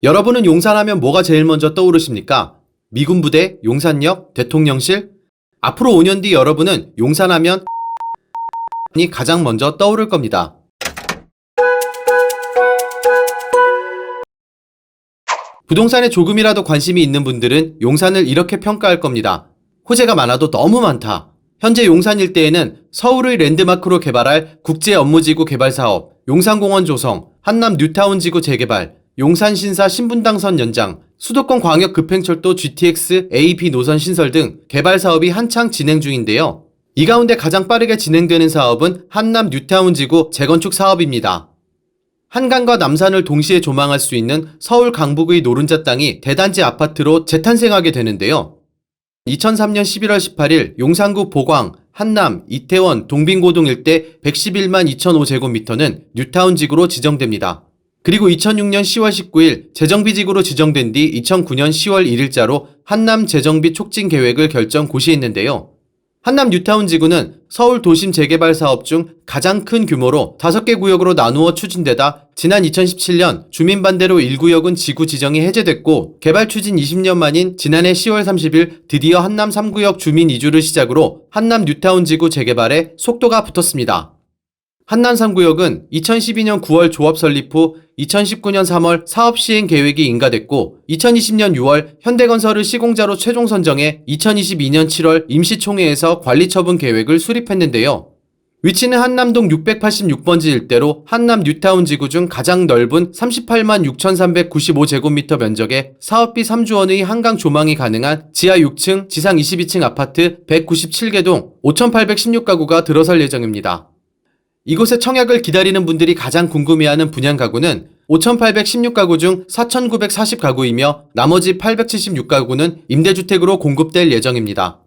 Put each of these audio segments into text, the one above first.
여러분은 용산하면 뭐가 제일 먼저 떠오르십니까? 미군 부대, 용산역, 대통령실? 앞으로 5년 뒤 여러분은 용산하면 이 가장 먼저 떠오를 겁니다. 부동산에 조금이라도 관심이 있는 분들은 용산을 이렇게 평가할 겁니다. 호재가 많아도 너무 많다. 현재 용산 일대에는 서울의 랜드마크로 개발할 국제업무지구 개발사업, 용산공원 조성, 한남 뉴타운지구 재개발, 용산 신사 신분당선 연장, 수도권 광역급행철도 GTX A, B 노선 신설 등 개발 사업이 한창 진행 중인데요. 이 가운데 가장 빠르게 진행되는 사업은 한남 뉴타운지구 재건축 사업입니다. 한강과 남산을 동시에 조망할 수 있는 서울 강북의 노른자 땅이 대단지 아파트로 재탄생하게 되는데요. 2003년 11월 18일 용산구 보광, 한남, 이태원, 동빙고동 일대 111만 2,005제곱미터는 뉴타운지구로 지정됩니다. 그리고 2006년 10월 19일 재정비지구로 지정된 뒤 2009년 10월 1일자로 한남 재정비 촉진 계획을 결정 고시했는데요. 한남 뉴타운지구는 서울 도심 재개발 사업 중 가장 큰 규모로 5개 구역으로 나누어 추진되다 지난 2017년 주민 반대로 1구역은 지구 지정이 해제됐고 개발 추진 20년 만인 지난해 10월 30일 드디어 한남 3구역 주민 이주를 시작으로 한남 뉴타운지구 재개발에 속도가 붙었습니다. 한남 3구역은 2012년 9월 조합 설립 후 2019년 3월 사업 시행 계획이 인가됐고 2020년 6월 현대건설을 시공자로 최종 선정해 2022년 7월 임시총회에서 관리처분 계획을 수립했는데요. 위치는 한남동 686번지 일대로 한남 뉴타운지구 중 가장 넓은 38만 6,395제곱미터 면적에 사업비 3조 원의 한강 조망이 가능한 지하 6층, 지상 22층 아파트 197개 동 5,816가구가 들어설 예정입니다. 이곳에 청약을 기다리는 분들이 가장 궁금해하는 분양 가구는 5,816가구 중 4,940가구이며 나머지 876가구는 임대주택으로 공급될 예정입니다.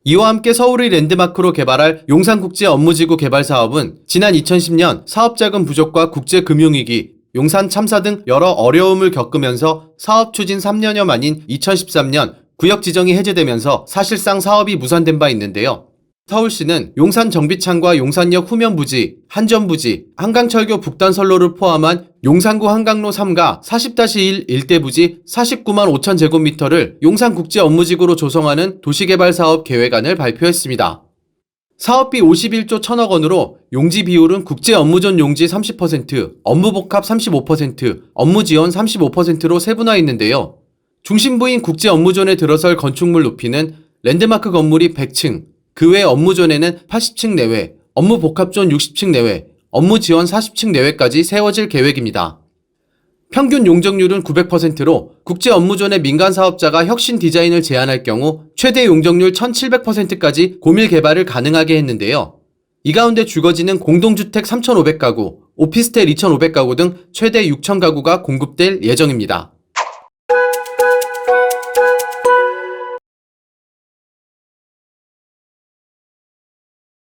이와 함께 서울의 랜드마크로 개발할 용산국제업무지구 개발 사업은 지난 2010년 사업자금 부족과 국제금융위기, 용산 참사 등 여러 어려움을 겪으면서 사업 추진 3년여 만인 2013년 구역 지정이 해제되면서 사실상 사업이 무산된 바 있는데요. 서울시는 용산 정비창과 용산역 후면부지, 한전부지, 한강철교 북단선로를 포함한 용산구 한강로 3가 40-1 일대부지 49만 5천 제곱미터를 용산국제업무지구로 조성하는 도시개발사업 계획안을 발표했습니다. 사업비 51조 1천억 원으로 용지 비율은 국제업무존 용지 30%, 업무복합 35%, 업무지원 35%로 세분화했는데요. 중심부인 국제업무존에 들어설 건축물 높이는 랜드마크 건물이 100층, 그 외 업무존에는 80층 내외, 업무복합존 60층 내외, 업무지원 40층 내외까지 세워질 계획입니다. 평균 용적률은 900%로 국제업무존의 민간사업자가 혁신 디자인을 제안할 경우 최대 용적률 1700%까지 고밀 개발을 가능하게 했는데요. 이 가운데 주거지는 공동주택 3,500가구, 오피스텔 2,500가구 등 최대 6,000가구가 공급될 예정입니다.